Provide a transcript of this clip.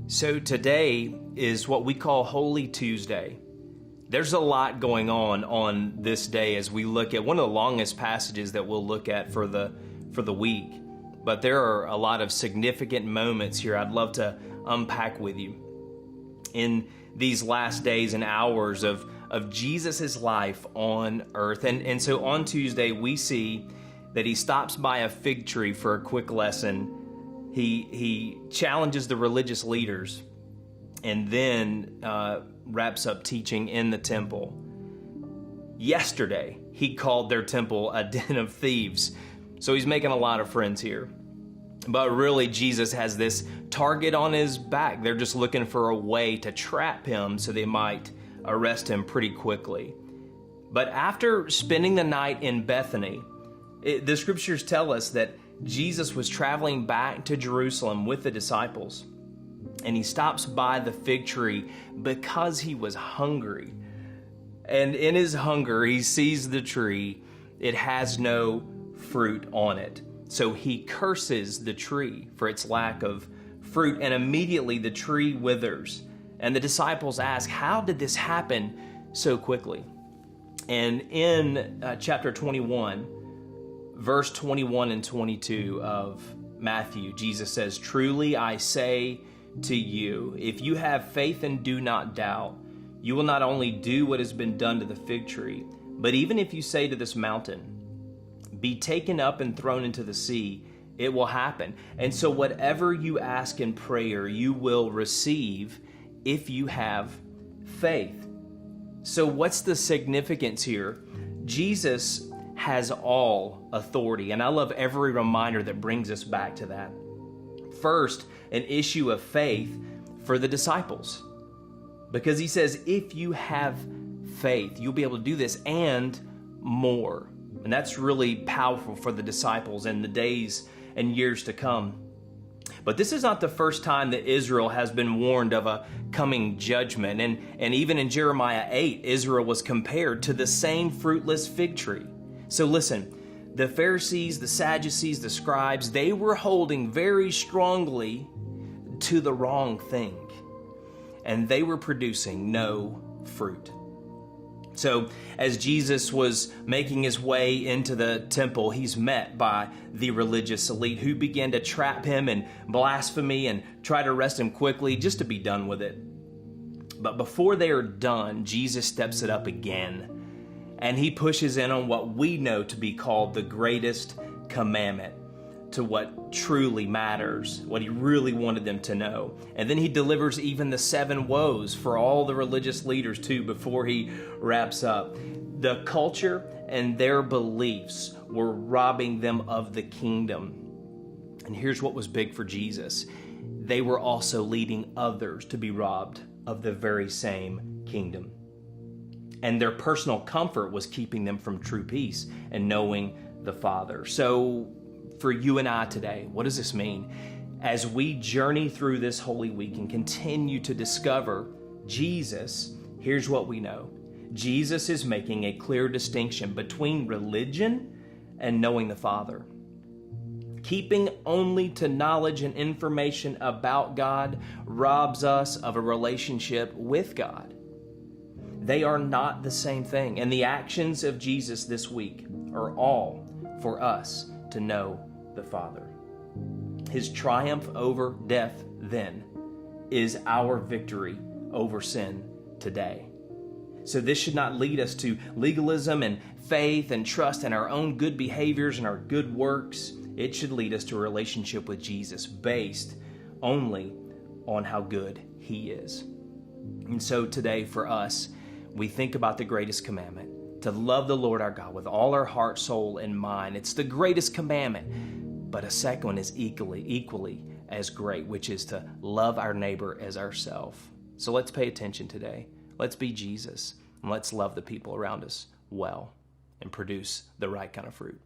So today is what we call Holy Tuesday. There's a lot going on this day as we look at one of the longest passages that we'll look at for the week. But there are a lot of significant moments here I'd love to unpack with you in these last days and hours of Jesus' life on earth. And so on Tuesday, we see that he stops by a fig tree for a quick lesson. He challenges the religious leaders and then wraps up teaching in the temple. Yesterday, he called their temple a den of thieves. So he's making a lot of friends here. But really, Jesus has this target on his back. They're just looking for a way to trap him so they might arrest him pretty quickly. But after spending the night in Bethany, the scriptures tell us that Jesus was traveling back to Jerusalem with the disciples, and he stops by the fig tree because he was hungry. And in his hunger, he sees the tree. It has no fruit on it. So he curses the tree for its lack of fruit, and immediately the tree withers. And the disciples ask, how did this happen so quickly? And in chapter 21, verse 21 and 22 of Matthew, Jesus says, "Truly I say to you, if you have faith and do not doubt, you will not only do what has been done to the fig tree, but even if you say to this mountain, be taken up and thrown into the sea, it will happen. And so whatever you ask in prayer, you will receive if you have faith." So what's the significance here? Jesus has all authority, and I love every reminder that brings us back to that. First, an issue of faith for the disciples, because he says, if you have faith, you'll be able to do this and more. And that's really powerful for the disciples in the days and years to come. But this is not the first time that Israel has been warned of a coming judgment. And even in Jeremiah 8, Israel was compared to the same fruitless fig tree. So listen, the Pharisees, the Sadducees, the scribes, they were holding very strongly to the wrong thing. And they were producing no fruit. So as Jesus was making his way into the temple, he's met by the religious elite who began to trap him in blasphemy and try to arrest him quickly just to be done with it. But before they are done, Jesus steps it up again, and he pushes in on what we know to be called the greatest commandment, to what truly matters, what he really wanted them to know. And then he delivers even the 7 woes for all the religious leaders too before he wraps up. The culture and their beliefs were robbing them of the kingdom. And here's what was big for Jesus. They were also leading others to be robbed of the very same kingdom. And their personal comfort was keeping them from true peace and knowing the Father. So for you and I today, what does this mean? As we journey through this Holy Week and continue to discover Jesus, here's what we know. Jesus is making a clear distinction between religion and knowing the Father. Keeping only to knowledge and information about God robs us of a relationship with God. They are not the same thing. And the actions of Jesus this week are all for us to know the Father. His triumph over death then is our victory over sin today. So this should not lead us to legalism and faith and trust in our own good behaviors and our good works. It should lead us to a relationship with Jesus based only on how good he is. And so today for us, we think about the greatest commandment, to love the Lord our God with all our heart, soul, and mind. It's the greatest commandment, but a second one is equally as great, which is to love our neighbor as ourselves. So let's pay attention today. Let's be Jesus, and let's love the people around us well and produce the right kind of fruit.